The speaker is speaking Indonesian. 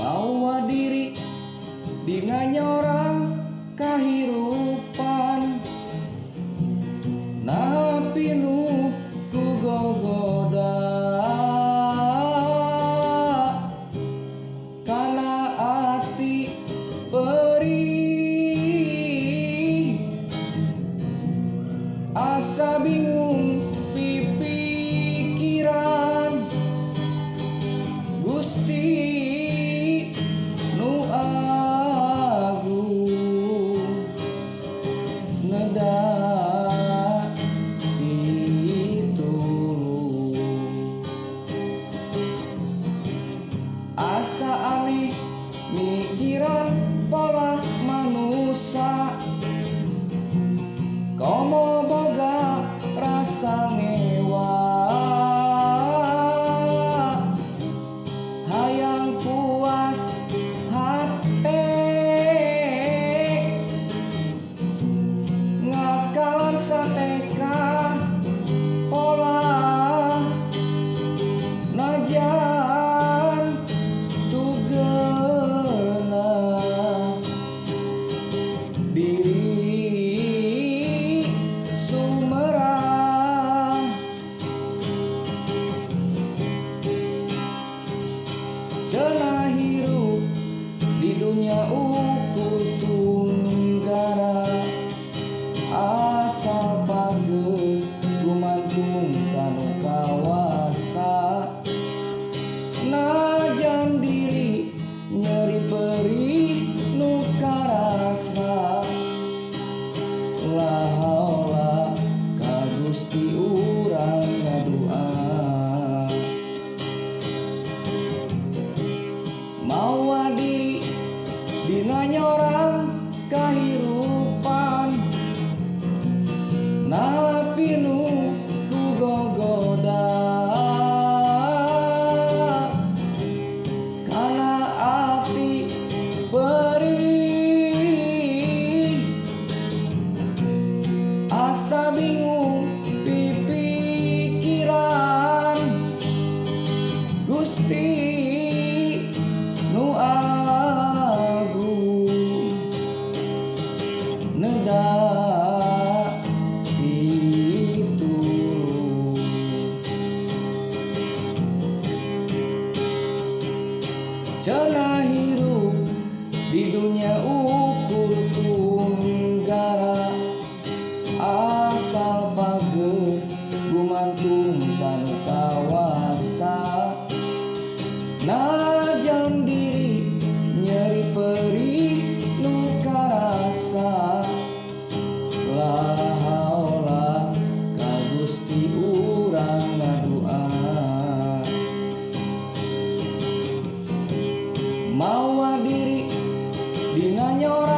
mawa diri dina nyorang kahirupan napi nu ku gogoda kana ati perih asa bingung pipikiran Gusti nu agung ngedak pitulung asa aneh mikiran pola manusia komo boga rasa ngewa hayang puas hate ngakalan sateka pola najan tugena diri sumerang cenah hirup di dunia ukur tunggara asal page gumantung kanu kawasa najan diri nyeri perih nu karasa la haula ka Gusti urang ngadua mawa diri dina nyorang kahirupan napi nu ku gogoda kana ati perih asa bingung pipikiran Gusti nu agung nedak pitulung cenah hirup di dunia ukur tunggara asal page gumantung kanu kawasa najan diri nyeri perih nu karasa la haula ka Gusti urang ngadua mawa diri dina nyorang